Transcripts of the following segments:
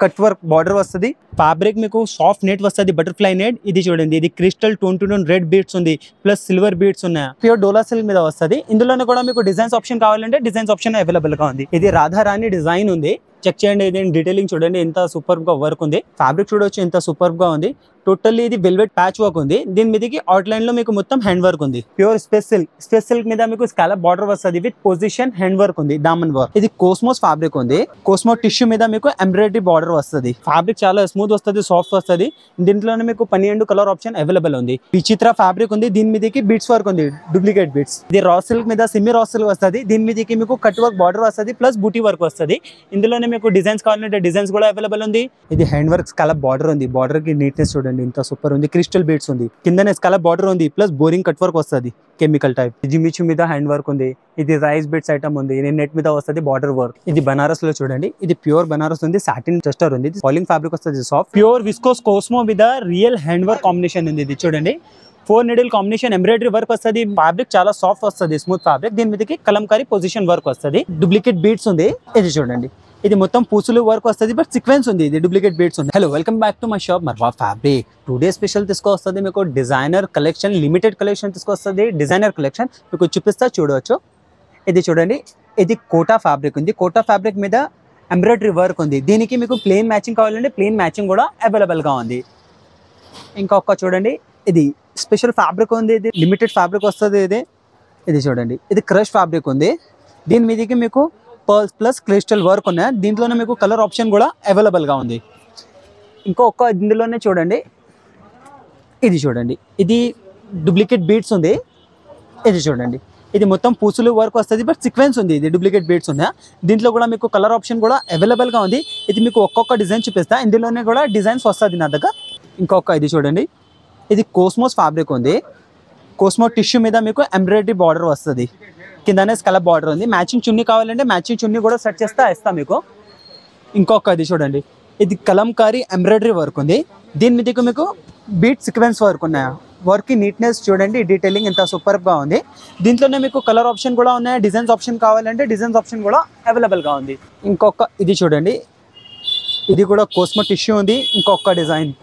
Cut work border వస్తుంది. Fabric మీకు soft net వస్తుంది, బటర్ఫ్లై నెట్. ఇది చూడండి, ఇది crystal tone to tone red beads ఉంది, ప్లస్ సిల్వర్ బీడ్స్ ఉన్నాయి. ప్యూర్ డోలా సిల్క్ మీద వస్తుంది. ఇందులోనే కూడా మీకు డిజైన్స్ ఆప్షన్ కావాలంటే డిజైన్స్ ఆప్షన్ అవైలబుల్ గా ఉంది. ఇది రాధారాణి డిజైన్ ఉంది. చెక్ చేయండి, ఇది డీటెయిలింగ్ చూడండి ఎంత సూపర్ గా వర్క్ ఉంది. ఫ్యాబ్రిక్ చూడొచ్చు ఎంత సూపర్ గా ఉంది. టోటల్లీ ఇది వెల్వెట్ ప్యాచ్ వర్క్ ఉంది. దీని మీదకి అవుట్ లైన్ లో మీకు మొత్తం హ్యాండ్ వర్క్ ఉంది. ప్యూర్ స్పేస్ సిల్క్ మీద మీకు స్కాలప్ బార్డర్ వస్తుంది విత్ పొజిషన్ హ్యాండ్ వర్క్ ఉంది, దామన్ వర్క్. ఇది కోస్మోస్ ఫ్యాబ్రిక్ ఉంది. కోస్మో టిష్యూ మీద మీకు ఎంబ్రాయిడరీ బార్డర్ వస్తుంది. ఫ్యాబ్రిక్ చాలా స్మూత్ వస్తుంది, సాఫ్ట్ వస్తుంది. దీంట్లోనే మీకు 12 కలర్ ఆప్షన్ అవైలబుల్ ఉంది. విచిత్ర ఫ్యాబ్రిక్ ఉంది. దీని మీదకి బీట్స్ వర్క్ ఉంది, డూప్లికేట్ బీట్స్. ఇది రా సిల్క్ మీద సెమీ రా సిల్క్ వస్తుంది. దీని మీదకి మీకు కట్ వర్క్ బార్డర్ వస్తుంది, ప్లస్ బూటీ వర్క్ వస్తుంది. ఇందులోనే మీకు డిజైన్స్ కావాలంటే డిజైన్స్ కూడా అవైలబుల్ ఉంది. ఇది హ్యాండ్ వర్క్ స్కాలప్ బార్డర్ ఉంది. బార్డర్ కి నీట్నెస్ చూడండి ఎంత సూపర్ ఉంది. క్రిస్టల్ బీడ్స్ ఉంది, కిందనే స్కాలప్ బార్డర్ ఉంది, ప్లస్ బోరింగ్ కట్ వర్క్ వస్తుంది కెమికల్ టైప్. జిమిచు మీద హ్యాండ్ వర్క్ ఉంది. ఇది రైస్ బీడ్స్ ఐటమ్ ఉంది. ఇది నెట్ మీద వస్తుంది బార్డర్ వర్క్. ఇది బనారస్ లో చూడండి, ఇది ప్యూర్ బనారస్ ఉంది. సాటిన్ టెస్టర్ ఉంది. ఫాలింగ్ ఫ్యాబ్రిక్ వస్తుంది సాఫ్ట్. ప్యూర్ విస్కోస్ కోస్మో మీద రియల్ హ్యాండ్ వర్క్ కాంబినేషన్ ఉంది. ఇది చూడండి 4 నీడిల్ కాంబినేషన్ ఎంబ్రాయిడరీ వర్క్ వస్తుంది. ఫ్యాబ్రిక్ చాలా సాఫ్ట్ వస్తుంది, స్మూత్ ఫ్యాబ్రిక్. దీని మీదకి కలంకారీ పొజిషన్ వర్క్ వస్తుంది. డూప్లికేట్ బీడ్స్ ఉంది. ఇది చూడండి, ఇది మొత్తం పూసులు వర్క్ వస్తుంది, బట్ సీక్వెన్స్ ఉంది. ఇది డూప్లికేట్ బీడ్స్ ఉంది. Hello, welcome back to my shop Marwa fabric. Today special తీసుకొస్తుంది మీకు డిజైనర్ కలెక్షన్, లిమిటెడ్ కలెక్షన్ తీసుకొస్తుంది. డిజైనర్ కలెక్షన్ మీకు చూపిస్తా, చూడవచ్చు. ఇది చూడండి, ఇది కోటా ఫ్యాబ్రిక్ ఉంది. కోటా ఫ్యాబ్రిక్ మీద ఎంబ్రాయిడరీ వర్క్ ఉంది. దీనికి మీకు ప్లెయిన్ మ్యాచింగ్ కావాలంటే ప్లెయిన్ మ్యాచింగ్ కూడా అవైలబుల్ గా ఉంది. ఇంకొక చూడండి, ఇది స్పెషల్ ఫ్యాబ్రిక్ ఉంది. ఇది లిమిటెడ్ ఫ్యాబ్రిక్ వస్తుంది. ఇది చూడండి, ఇది క్రష్ ఫ్యాబ్రిక్ ఉంది. దీని మీదకి మీకు పర్ల్స్ ప్లస్ క్రిస్టల్ వర్క్ ఉన్నాయి. దీంట్లోనే మీకు కలర్ ఆప్షన్ కూడా అవైలబుల్ గా ఉంది. ఇంకొక ఇందులోనే చూడండి, ఇది చూడండి, ఇది డూప్లికేట్ బీడ్స్ ఉంది. ఇది చూడండి, ఇది మొత్తం పూసులు వర్క్ వస్తుంది, బట్ సీక్వెన్స్ ఉంది. ఇది డూప్లికేట్ బీడ్స్ ఉన్నాయి. దీంట్లో కూడా మీకు కలర్ ఆప్షన్ కూడా అవైలబుల్ గా ఉంది. ఇది మీకు ఒక్కొక్క డిజైన్ చూపిస్తా. ఇందులోనే కూడా డిజైన్స్ వస్తుంది నా దగ్గర. ఇంకొక ఇది చూడండి, ఇది కోస్మోస్ ఫ్యాబ్రిక్ ఉంది. కోస్మో టిష్యూ మీద మీకు ఎంబ్రాయిడరీ బార్డర్ వస్తుంది. కిందనే స్కలప్ బార్డర్ ఉంది. మ్యాచింగ్ చున్నీ కావాలంటే మ్యాచింగ్ చున్నీ కూడా సెట్ చేస్తా ఇస్తాం మీకు. ఇంకొక ఇది చూడండి, ఇది కలంకారీ ఎంబ్రాయిడరీ వర్క్ ఉంది. దీని మీదకి మీకు బీట్ సీక్వెన్స్ వర్క్ ఉన్నాయి. వర్క్ కి నీట్నెస్ చూడండి, డీటెయిలింగ్ ఎంత సూపర్ గా ఉంది. దీంట్లోనే మీకు కలర్ ఆప్షన్ కూడా ఉన్నాయి. డిజైన్స్ ఆప్షన్ కావాలంటే డిజైన్స్ ఆప్షన్ కూడా అవైలబుల్ గా ఉంది. ఇంకొక ఇది చూడండి, ఇది కూడా కోస్మో టిష్యూ ఉంది. ఇంకొక డిజైన్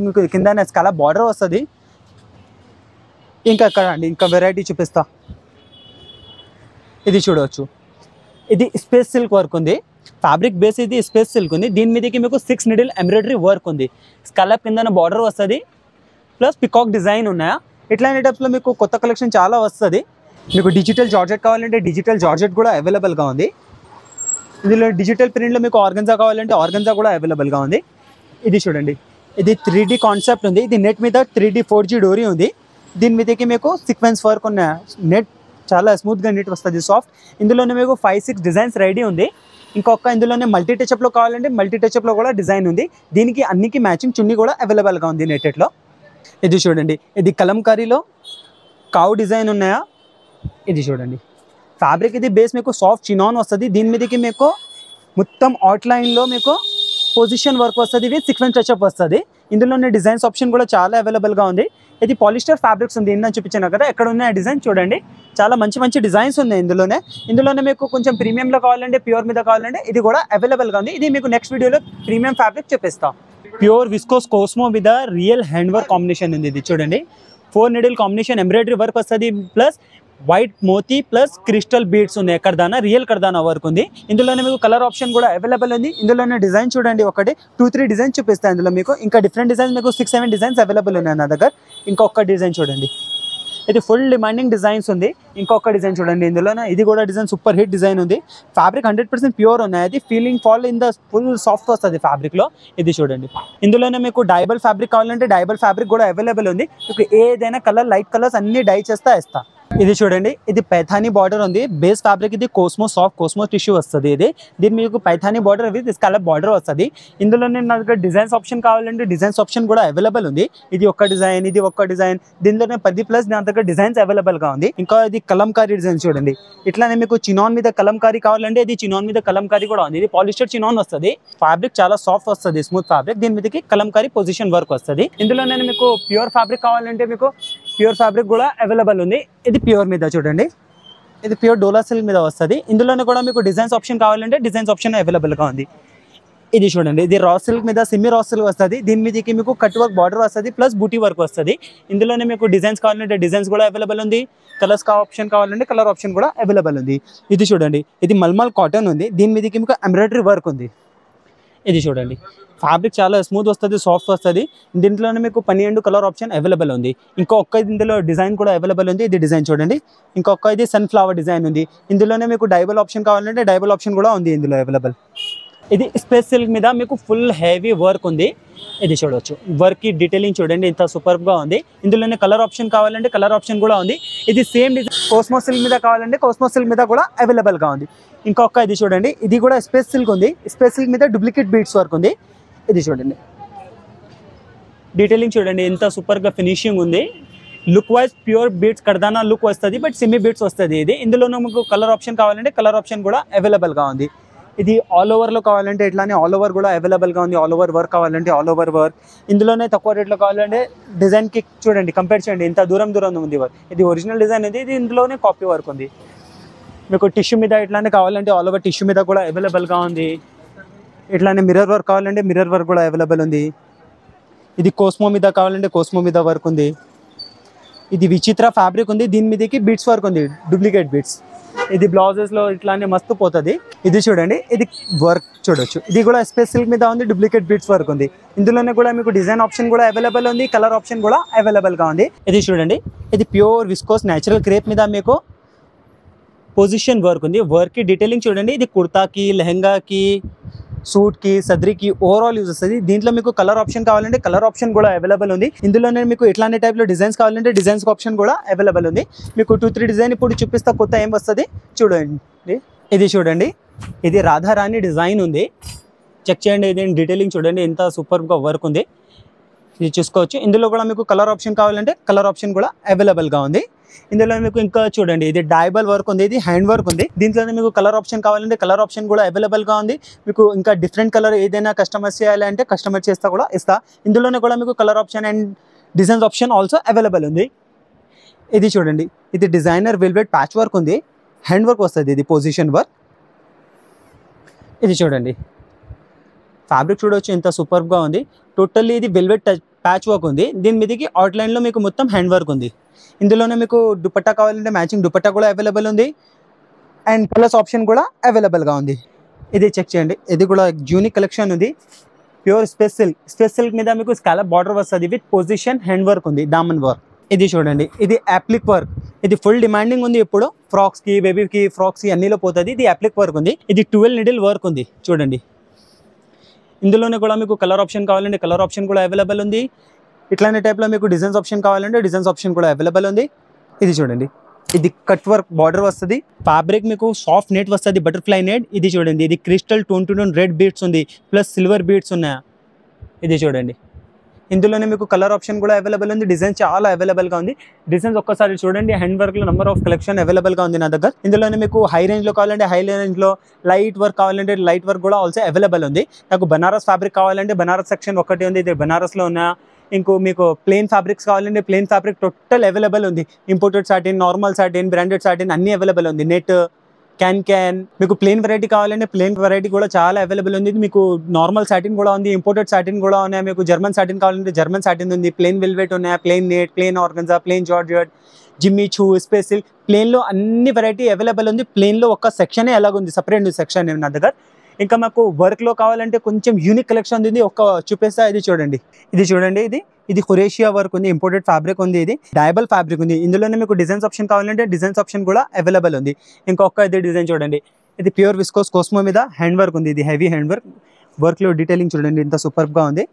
మీకు కిందనే స్కలప్ బార్డర్ వస్తుంది. ఇంకా అక్కడ అండి, ఇంకా వెరైటీ చూపిస్తా. ఇది చూడవచ్చు, ఇది స్పేస్ సిల్క్ వర్క్ ఉంది. ఫ్యాబ్రిక్ బేస్ ఇది స్పేస్ సిల్క్ ఉంది. దీని మీదకి మీకు 6 నీడిల్ ఎంబ్రాయిడరీ వర్క్ ఉంది. స్కలప్ కింద బార్డర్ వస్తుంది, ప్లస్ పికాక్ డిజైన్ ఉన్నాయా. ఇట్లాంటి టైప్స్లో మీకు కొత్త కలెక్షన్ చాలా వస్తుంది. మీకు డిజిటల్ జార్జెట్ కావాలంటే డిజిటల్ జార్జెట్ కూడా అవైలబుల్గా ఉంది. ఇందులో డిజిటల్ ప్రింట్లో మీకు ఆర్గన్జా కావాలంటే ఆర్గన్జా కూడా అవైలబుల్గా ఉంది. ఇది చూడండి, ఇది 3D కాన్సెప్ట్ ఉంది. ఇది నెట్ మీద 3D 4G డోరీ ఉంది. దీని మీదకి మీకు సీక్వెన్స్ వర్క్ ఉన్నాయి. నెట్ చాలా స్మూత్గా నీట్ వస్తుంది, సాఫ్ట్. ఇందులోనే మీకు 5-6 డిజైన్స్ రెడీ ఉంది. ఇంకొక ఇందులోనే మల్టీ టచ్అప్లో కావాలంటే మల్టీ టచ్అప్లో కూడా డిజైన్ ఉంది. దీనికి అన్నికి మ్యాచింగ్ చున్నీ కూడా అవైలబుల్గా ఉంది నెట్టెట్లో. ఇది చూడండి, ఇది కలంకారీలో కావు డిజైన్ ఉన్నాయా. ఇది చూడండి, ఫ్యాబ్రిక్ ఇది బేస్ మీకు సాఫ్ట్ చినాన్ వస్తుంది. దీని మీదకి మీకు మొత్తం అవుట్లైన్లో మీకు పొజిషన్ వర్క్ వస్తుంది, విత్ సీక్వెన్స్ టచ్అప్ వస్తుంది. ఇందులోనే డిజైన్స్ ఆప్షన్ కూడా చాలా అవైలబుల్గా ఉంది. ఇది పాలిస్టర్ ఫ్యాబ్రిక్స్ ఉంది. ఇందని చూపించాను కదా, ఎక్కడ ఉన్నాయి డిజైన్ చూడండి. చాలా మంచి మంచి డిజైన్స్ ఉన్నాయి ఇందులోనే మీకు కొంచెం ప్రీమియంలో కావాలంటే ప్యూర్ మీద కావాలంటే ఇది కూడా అవైలబుల్గా ఉంది. ఇది మీకు నెక్స్ట్ వీడియోలో ప్రీమియం ఫ్యాబ్రిక్ చూపిస్తాం. ప్యూర్ విస్కోస్ కోస్మో మీద రియల్ హ్యాండ్ వర్క్ కాంబినేషన్ ఉంది. ఇది చూడండి, 4 నీడిల్ కాంబినేషన్ ఎంబ్రాయిడరీ వర్క్ వస్తుంది, ప్లస్ వైట్ మోతీ ప్లస్ క్రిస్టల్ బీడ్స్ ఉన్నాయి. కర్దానా రియల్ కర్దానా వర్క్ ఉంది. ఇందులోనే మీకు కలర్ ఆప్షన్ కూడా అవైలబుల్ ఉంది. ఇందులోనే డిజైన్ చూడండి, ఒకటి 2-3 డిజైన్స్ చూపిస్తాయి. ఇందులో మీకు ఇంకా డిఫరెంట్ డిజైన్స్ మీకు 6-7 డిజైన్స్ అవైలబుల్ ఉన్నాయి నా దగ్గర. ఇంకొక డిజైన్ చూడండి, ఇది ఫుల్ డిమాండింగ్ డిజైన్స్ ఉంది. ఇంకొక డిజైన్ చూడండి, ఇందులోనే ఇది కూడా డిజైన్ సూపర్ హిట్ డిజైన్ ఉంది. ఫ్యాబ్రిక్ 100% ప్యూర్ ఉన్నాయి. అది feeling fall in the full soft వస్తుంది ఫ్యాబ్రిక్లో. ఇది చూడండి, ఇందులోనే మీకు డైబల్ ఫ్యాబ్రిక్ కావాలంటే డైబల్ ఫ్యాబ్రిక్ కూడా అవైలబుల్ ఉంది. మీకు ఏదైనా కలర్ లైట్ కలర్స్ అన్ని డై చేస్తా ఇస్తా. ఇది చూడండి, ఇది పైథానీ బార్డర్ ఉంది. బేస్ ఫ్యాబ్రిక్ ఇది కోస్మో సాఫ్ట్ కోస్మో టిష్యూ వస్తుంది. ఇది దీని మీకు Paithani border with scallop border వస్తుంది. ఇందులోనే నా దగ్గర డిజైన్స్ ఆప్షన్ కావాలంటే డిజైన్స్ ఆప్షన్ కూడా అవైలబుల్ ఉంది. ఇది ఒక డిజైన్, ఇది ఒక డిజైన్. దీనిలోనే 10+ నా దగ్గర డిజైన్స్ అవైలబుల్ గా ఉంది. ఇంకా ఇది కలంకారీ డిజైన్ చూడండి. ఇట్లానే మీకు చినాన్ మీద కలంకారీ కావాలంటే ఇది చినాన్ మీద కలంకారీ కూడా ఉంది. ఇది పాలిస్టర్ చినాన్ వస్తుంది. ఫ్యాబ్రిక్ చాలా సాఫ్ట్ వస్తుంది, స్మూత్ ఫ్యాబ్రిక్. దీని మీదకి కలంకారీ పొజిషన్ వర్క్ వస్తుంది. ఇందులోనే మీకు ప్యూర్ ఫ్యాబ్రిక్ కావాలంటే మీకు ప్యూర్ ఫ్యాబ్రిక్ కూడా అవైలబుల్ ఉంది. ఇది ప్యూర్ మీద చూడండి, ఇది ప్యూర్ డోలా సిల్క్ మీద వస్తుంది. ఇందులోనే కూడా మీకు డిజైన్స్ ఆప్షన్ కావాలంటే డిజైన్స్ ఆప్షన్ అవైలబుల్గా ఉంది. ఇది చూడండి, ఇది రా సిల్క్ మీద సెమీ రా సిల్క్ వస్తుంది. దీని మీదకి మీకు కట్ వర్క్ బార్డర్ వస్తుంది, ప్లస్ బూటీ వర్క్ వస్తుంది. ఇందులోనే మీకు డిజైన్స్ కావాలంటే డిజైన్స్ కూడా అవైలబుల్ ఉంది, కలర్స్ ఆప్షన్ కావాలంటే కలర్ ఆప్షన్ కూడా అవైలబుల్ ఉంది. ఇది చూడండి, ఇది మల్మల్ కాటన్ ఉంది. దీని మీదకి మీకు ఎంబ్రాయిడరీ వర్క్ ఉంది. ఇది చూడండి, ఫ్యాబ్రిక్ చాలా స్మూత్ వస్తుంది, సాఫ్ట్ వస్తుంది. దీంట్లోనే మీకు 12 కలర్ ఆప్షన్ అవైలబుల్ ఉంది. ఇంకొక ఇందులో డిజైన్ కూడా అవైలబుల్ ఉంది. ఇది డిజైన్ చూడండి, ఇంకొక ఇది సన్ఫ్లవర్ డిజైన్ ఉంది. ఇందులోనే మీకు డైబల్ ఆప్షన్ కావాలంటే డైబల్ ఆప్షన్ కూడా ఉంది ఇందులో అవైలబుల్. ఇది స్పేస్ సిల్క్ మీద మీకు ఫుల్ హెవీ వర్క్ ఉంది. ఇది చూడవచ్చు, వర్క్ కి డీటెయిలింగ్ చూడండి ఎంత సూపర్ గా ఉంది. ఇందులోనే కలర్ ఆప్షన్ కావాలంటే కలర్ ఆప్షన్ కూడా ఉంది. ఇది సేమ్ డిజైన్ కోస్మో సిల్క్ మీద కావాలంటే కోస్మో సిల్క్ మీద కూడా అవైలబుల్ గా ఉంది. ఇంకొక ఇది చూడండి, ఇది కూడా స్పేస్ సిల్క్ ఉంది. స్పేస్ సిల్క్ మీద డూప్లికేట్ బీడ్స్ వర్క్ ఉంది. ఇది చూడండి, డీటెయిలింగ్ చూడండి ఎంత సూపర్ గా ఫినిషింగ్ ఉంది. లుక్ వైజ్ ప్యూర్ బీడ్స్ కర్దానా లుక్ వస్తుంది, బట్ సెమీ బీడ్స్ వస్తుంది. ఇందులోనే మీకు కలర్ ఆప్షన్ కావాలంటే కలర్ ఆప్షన్ కూడా అవైలబుల్ గా ఉంది. ఇది ఆల్ ఓవర్ లో కావాలంటే ఇట్లానే ఆల్ ఓవర్ కూడా అవైలబుల్ గా ఉంది. ఆల్ ఓవర్ వర్క్ కావాలంటే ఆల్ ఓవర్ వర్క్. ఇందులోనే తక్కువ రేట్లో కావాలంటే డిజైన్ కి చూడండి, కంపేర్ చేయండి ఎంత దూరం ఉంది వర్క్. ఇది ఒరిజినల్ డిజైన్ ఉంది, ఇది ఇందులోనే కాపీ వర్క్ ఉంది. మీకు టిష్యూ మీద ఇట్లానే కావాలంటే ఆల్ ఓవర్ టిష్యూ మీద కూడా అవైలబుల్ గా ఉంది. ఇట్లానే మిర్రర్ వర్క్ కావాలంటే మిర్రర్ వర్క్ కూడా అవైలబుల్ ఉంది. ఇది కోస్మో మీద కావాలంటే కోస్మో మీద వర్క్ ఉంది. ఇది విచిత్ర ఫ్యాబ్రిక్ ఉంది, దీని మీదకి బీడ్స్ వర్క్ ఉంది, డూప్లికేట్ బీడ్స్. ఇది బ్లౌజెస్ లో ఇట్లానే మస్తు పోతుంది. ఇది చూడండి, ఇది వర్క్ చూడొచ్చు, ఇది కూడా స్పేస్ సిల్క్ మీద ఉంది, డూప్లికేట్ బీడ్స్ వర్క్ ఉంది. ఇందులోనే కూడా మీకు డిజైన్ ఆప్షన్ కూడా అవైలబుల్ ఉంది, కలర్ ఆప్షన్ కూడా అవైలబుల్ గా ఉంది. ఇది చూడండి, ఇది ప్యూర్ విస్కోస్ న్యాచురల్ క్రేప్ మీద మీకు పొజిషన్ వర్క్ ఉంది. వర్క్ కి డీటెయిలింగ్ చూడండి, ఇది కుర్తాకి, లెహంగాకి, సూట్ కి, సద్రికి ఓవరాల్ యూజ్ వస్తుంది. దీంట్లో మీకు కలర్ ఆప్షన్ కావాలంటే కలర్ ఆప్షన్ కూడా అవైలబుల్ ఉంది. ఇందులోనే మీకు ఇట్లాంటి టైప్ లో డిజైన్స్ కావాలంటే డిజైన్స్ ఆప్షన్ కూడా అవైలబుల్ ఉంది. మీకు 2-3 డిజైన్ ఇప్పుడు చూపిస్తా, కొత్త ఏం వస్తుంది చూడండి. ఇది చూడండి, ఇది రాధారాణి డిజైన్ ఉంది, చెక్ చేయండి. ఇది డీటెయిలింగ్ చూడండి ఎంత సూపర్ గా వర్క్ ఉంది, ఇది చూసుకోవచ్చు. ఇందులో కూడా మీకు కలర్ ఆప్షన్ కావాలంటే కలర్ ఆప్షన్ కూడా అవైలబుల్ గా ఉంది. ఇందులో మీకు ఇంకా చూడండి, ఇది డైబల్ వర్క్ ఉంది, ఇది హ్యాండ్ వర్క్ ఉంది. దీంట్లోనే మీకు కలర్ ఆప్షన్ కావాలంటే కలర్ ఆప్షన్ కూడా అవైలబుల్ గా ఉంది. మీకు ఇంకా డిఫరెంట్ కలర్ ఏదైనా కస్టమైజ్ చేయాలంటే కస్టమైజ్ చేస్తా కూడా ఇస్తా. ఇందులోనే కూడా మీకు colour option and designs option also available ఉంది. ఇది చూడండి, ఇది డిజైనర్ వెల్వెట్ ప్యాచ్ వర్క్ ఉంది, హ్యాండ్ వర్క్ వస్తుంది, ఇది పొజిషన్ వర్క్. ఇది చూడండి, ఫ్యాబ్రిక్ చూడవచ్చు ఎంత సూపర్ గా ఉంది. టోటల్లీ ఇది వెల్వెట్ ప్యాచ్ వర్క్ ఉంది. దీని మీదకి అవుట్లైన్ లో మీకు మొత్తం హ్యాండ్ వర్క్ ఉంది. ఇందులోనే మీకు దుపట్టా కావాలంటే మ్యాచింగ్ దుపట్టా కూడా అవైలబుల్ ఉంది, అండ్ కలర్స్ ఆప్షన్ కూడా అవైలబుల్ గా ఉంది. ఇది చెక్ చేయండి, ఇది కూడా యూనిక్ కలెక్షన్ ఉంది. ప్యూర్ స్పేస్ సిల్క్ మీద మీకు స్కాలప్ బార్డర్ వస్తుంది విత్ పొజిషన్ హ్యాండ్ వర్క్ ఉంది, దామన్ వర్క్. ఇది చూడండి, ఇది అప్లిక్ వర్క్, ఇది ఫుల్ డిమాండింగ్ ఉంది ఇప్పుడు. ఫ్రాక్స్ కి, బేబీకి ఫ్రాక్స్ కి అన్నిలో పోతుంది. ఇది అప్లిక్ వర్క్ ఉంది. ఇది 12 నీడిల్ వర్క్ ఉంది చూడండి. ఇందులోనే కూడా మీకు కలర్ ఆప్షన్ కావాలంటే కలర్ ఆప్షన్ కూడా అవైలబుల్ ఉంది. ఇట్లాంటి టైప్లో మీకు డిజైన్స్ ఆప్షన్ కావాలంటే డిజైన్స్ ఆప్షన్ కూడా అవైలబుల్ ఉంది. ఇది చూడండి, ఇది కట్ వర్క్ బార్డర్ వస్తుంది. ఫ్యాబ్రిక్ మీకు సాఫ్ట్ నెట్ వస్తుంది, బటర్ఫ్లై నెట్. ఇది చూడండి, ఇది crystal tone to tone red beads ఉంది, ప్లస్ సిల్వర్ బీడ్స్ ఉన్నాయి. ఇది చూడండి, ఇందులోనే మీకు కలర్ ఆప్షన్ కూడా అవైలబుల్ ఉంది. డిజైన్ చాలా అవైలబుల్ గా ఉంది. డిజైన్స్ ఒక్కసారి చూడండి, హ్యాండ్ వర్క్ లో నెంబర్ ఆఫ్ కలెక్షన్ అవైలబుల్ గా ఉంది నా దగ్గర. ఇందులోనే మీకు హై రేంజ్ లో కావాలంటే హై రేంజ్ లో, లైట్ వర్క్ కావాలంటే లైట్ వర్క్ కూడా ఆల్సో అవైలబుల్ ఉంది. నాకు బనారస్ ఫ్యాబ్రిక్ కావాలంటే బనారస్ సెక్షన్ ఒకటి ఉంది, ఇది బనారస్ లో ఉన్న. ఇంకో మీకు ప్లెయిన్ ఫ్యాబ్రిక్స్ కావాలంటే ప్లెయిన్ ఫ్యాబ్రిక్ టోటల్ అవైలబుల్ ఉంది. Imported satin, normal satin, branded satin అన్ని అవైలబుల్ ఉంది. నెట్, క్యాన్ మీకు ప్లెయిన్ వెరైటీ కావాలంటే ప్లెయిన్ వెరైటీ కూడా చాలా అవైలబుల్ ఉంది. మీకు నార్మల్ సాటిన్ కూడా ఉంది, ఇంపోర్టెడ్ సాటిన్ కూడా ఉన్నాయి. మీకు జర్మన్ సాటిన్ కావాలంటే జర్మన్ సాటిన్ ఉంది, ప్లెయిన్ వెల్వెట్ ఉన్నాయి, plain net, plain organza, plain georgette, Jimmy చూ, స్పేస్ సిల్క్, ప్లెయిన్ లో అన్ని వెరైటీ అవైలబుల్ ఉంది. ప్లెయిన్ లో ఒక సెక్షనే అలాగుంది, సపరేట్ సెక్షన్ నా దగ్గర. ఇంకా మాకు వర్క్ లో కావాలంటే కొంచెం యూనిక్ కలెక్షన్ ఉంది, ఒక చూపిస్తా. ఇది చూడండి, ఇది ఖురేషియా వర్క్ ఉంది, ఇంపోర్టెడ్ ఫ్యాబ్రిక్ ఉంది, ఇది డైబల్ ఫ్యాబ్రిక్ ఉంది. ఇందులోనే మీకు డిజైన్స్ ఆప్షన్ కావాలంటే డిజైన్స్ ఆప్షన్ కూడా అవైలబుల్ ఉంది. ఇంకొక ఇది డిజైన్ చూడండి, ఇది ప్యూర్ విస్కోస్ కోస్మో మీద హ్యాండ్ వర్క్ ఉంది, ఇది హెవీ హ్యాండ్ వర్క్ లో డీటెయిలింగ్ చూడండి ఎంత సూపర్ గా ఉంది.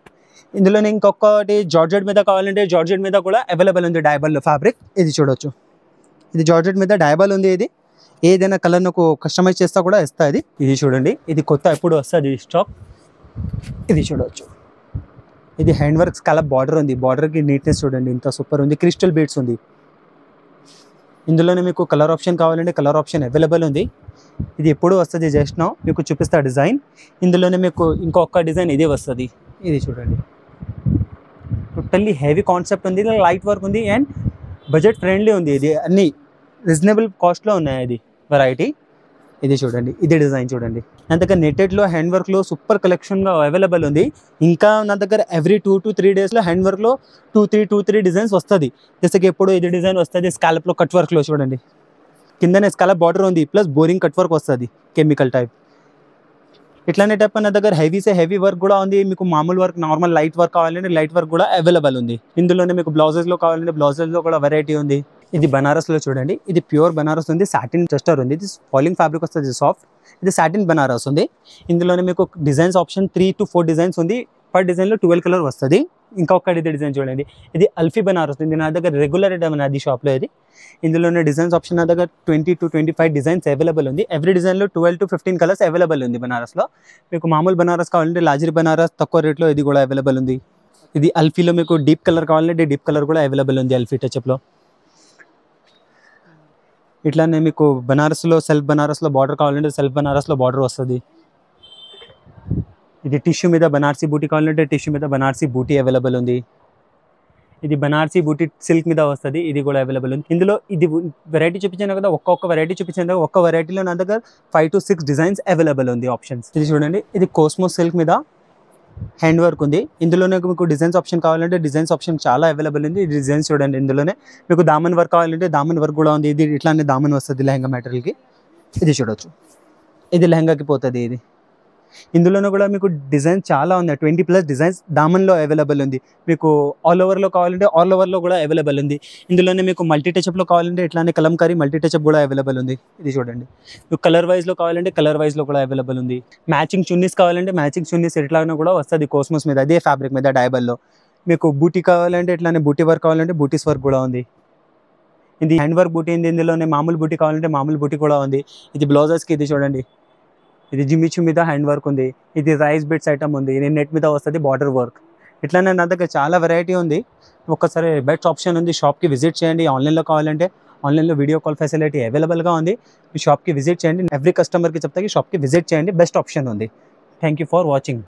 ఇందులోనే ఇంకొకటి జార్జెట్ మీద కావాలంటే జార్జెట్ మీద కూడా అవైలబుల్ ఉంది, డైబల్ ఫ్యాబ్రిక్. ఇది చూడొచ్చు, ఇది జార్జెట్ మీద డైబల్ ఉంది. ఇది ఏదైనా కలర్ నాకు కస్టమైజ్ చేస్తా కూడా ఇస్తా. ఇది చూడండి, ఇది కొత్త ఎప్పుడు వస్తుంది స్టాక్. ఇది చూడవచ్చు, ఇది హ్యాండ్ వర్క్ స్కాలప్ బార్డర్ ఉంది. బార్డర్కి నీట్నెస్ చూడండి ఎంత సూపర్ ఉంది, క్రిస్టల్ బీడ్స్ ఉంది. ఇందులోనే మీకు కలర్ ఆప్షన్ కావాలంటే కలర్ ఆప్షన్ అవైలబుల్ ఉంది. ఇది ఎప్పుడు వస్తుంది జస్ట్ నౌ మీకు చూపిస్తా డిజైన్. ఇందులోనే మీకు ఇంకొక డిజైన్ ఇదే వస్తుంది. ఇది చూడండి, టోటల్లీ హెవీ కాన్సెప్ట్ ఉంది, లైట్ వర్క్ ఉంది, అండ్ బడ్జెట్ ఫ్రెండ్లీ ఉంది. ఇది అన్ని రీజనబుల్ కాస్ట్లో ఉన్నాయి. ఇది వెరైటీ ఇది చూడండి, ఇది డిజైన్ చూడండి. నా దగ్గర నెట్టెడ్లో హ్యాండ్ వర్క్లో సూపర్ కలెక్షన్గా అవైలబుల్ ఉంది. ఇంకా నా దగ్గర ఎవ్రీ 2 to 3 డేస్లో హ్యాండ్ వర్క్లో 2-3 డిజైన్స్ వస్తుంది. జస్ట్ ఎప్పుడు ఇది డిజైన్ వస్తుంది స్కాలప్లో కట్ వర్క్లో చూడండి, కిందనే స్కాలప్ బార్డర్ ఉంది ప్లస్ బోరింగ్ కట్ వర్క్ వస్తుంది కెమికల్ టైప్. ఇట్లానే టైప్ నా దగ్గర హెవీ వర్క్ కూడా ఉంది. మీకు మామూలు వర్క్ నార్మల్ లైట్ వర్క్ కావాలంటే లైట్ వర్క్ కూడా అవైలబుల్ ఉంది. ఇందులోనే మీకు బ్లౌజెస్లో కావాలంటే బ్లౌజెస్లో కూడా వెరైటీ ఉంది. ఇది బనారస్లో చూడండి, ఇది ప్యూర్ బనారస్ ఉంది, సాటిన్ టెస్టర్ ఉంది, ఇది ఫాలింగ్ ఫ్యాబ్రిక్ వస్తుంది సాఫ్ట్. ఇది సాటిన్ బనారస్ ఉంది. ఇందులోనే మీకు డిజైన్స్ ఆప్షన్ 3 to 4 డిజైన్స్ ఉంది. పర్ డిజైన్లో 12 కలర్ వస్తుంది. ఇంకా ఒక్కటి ఇది డిజైన్ చూడండి, ఇది అల్ఫీ బనారస్ ఉంది. నా దగ్గర రెగ్యులర్ ఐటమ్ అది షాప్లో. ఇది ఇందులోనే డిజైన్స్ ఆప్షన్ నా దగ్గర 20 to 25 డిజైన్స్ అవైలబుల్ ఉంది. ఎవ్రీ డిజైన్లో 12 to 15 కలర్స్ అవైలబుల్ ఉంది బనారస్లో. మీకు మామూలు బనారస్ కావాలంటే లాజరీ బనారస్ తక్కువ రేట్లో ఇది కూడా అవైలబుల్ ఉంది. ఇది అల్ఫీలో మీకు డీప్ కలర్ కావాలంటే డీప్ కలర్ కూడా అవైలబుల్ ఉంది అల్ఫీ టచ్అప్లో. ఇట్లానే మీకు బనారస్లో సెల్ఫ్ బనారస్లో బార్డర్ కావాలంటే సెల్ఫ్ బనారస్లో బార్డర్ వస్తుంది. ఇది టిష్యూ మీద బనారసీ బూటీ కావాలంటే టిష్యూ మీద బనారసీ బూటీ అవైలబుల్ ఉంది. ఇది బనారసీ బూటీ సిల్క్ మీద వస్తుంది, ఇది కూడా అవైలబుల్ ఉంది. ఇందులో ఇది వెరైటీ చూపించాను కదా, ఒక్కొక్క వెరైటీ చూపించాను కదా, ఒక్క వెరైటీలో నా దగ్గర 5 to 6 డిజైన్స్ అవైలబుల్ ఉంది ఆప్షన్స్. ఇది చూడండి, ఇది కోస్మోస్ సిల్క్ మీద హ్యాండ్ వర్క్ ఉంది. ఇందులోనే మీకు డిజైన్స్ ఆప్షన్ కావాలంటే డిజైన్స్ ఆప్షన్ చాలా అవైలబుల్ ఉంది. ఈ డిజైన్స్ చూడండి, ఇందులోనే మీకు దామన్ వర్క్ కావాలంటే దామన్ వర్క్ కూడా ఉంది. ఇది ఇట్లానే దామన్ వస్తుంది లెహంగా మెటీరియల్కి. ఇది చూడొచ్చు, ఇది లెహంగాకి పోతుంది. ఇది ఇందులోనే కూడా మీకు డిజైన్స్ చాలా ఉన్నాయి, 20+ డిజైన్స్ దామన్లో అవైలబుల్ ఉంది. మీకు ఆల్ ఓవర్లో కావాలంటే ఆల్ ఓవర్లో కూడా అవైలబుల్ ఉంది. ఇందులోనే మీకు మల్టీ టచ్అప్లో కావాలంటే ఇట్లానే కలంకారీ మల్టీ టచ్అప్ కూడా అవైలబుల్ ఉంది. ఇది చూడండి, మీకు కలర్ వైజ్లో కావాలంటే కలర్ వైజ్లో కూడా అవైలబుల్ ఉంది. మ్యాచింగ్ చున్నీస్ కావాలంటే మ్యాచింగ్ చున్నీస్ ఇట్లానే కూడా వస్తుంది కోస్మోస్ మీద, అదే ఫ్యాబ్రిక్ మీద డైబల్లో. మీకు బూటీ కావాలంటే ఇట్లానే బూటీ వర్క్ కావాలంటే బూటీస్ వర్క్ కూడా ఉంది. ఇది హ్యాండ్ వర్క్ బూటీ ఉంది. ఇందులోనే మామూలు బూటీ కావాలంటే మామూలు బూటీ కూడా ఉంది. ఇది బ్లౌజెస్కి ఇది చూడండి, ఇది జిమ్మిచు మీద హ్యాండ్ వర్క్ ఉంది. ఇది రైస్ బిట్స్ ఐటమ్ ఉంది. ఇది నెట్ మీద వస్తుంది బార్డర్ వర్క్. ఇట్లానే నా దగ్గర చాలా వెరైటీ ఉంది. ఒక్కసారి బెస్ట్ ఆప్షన్ ఉంది, షాప్కి విజిట్ చేయండి. ఆన్లైన్లో కావాలంటే ఆన్లైన్లో వీడియో కాల్ ఫెసిలిటీ అవైలబుల్గా ఉంది. మీ షాప్కి విజిట్ చేయండి. ఎవ్రీ కస్టమర్కి చెప్తాకి షాప్కి విజిట్ చేయండి, బెస్ట్ ఆప్షన్ ఉంది. Thank you for watching.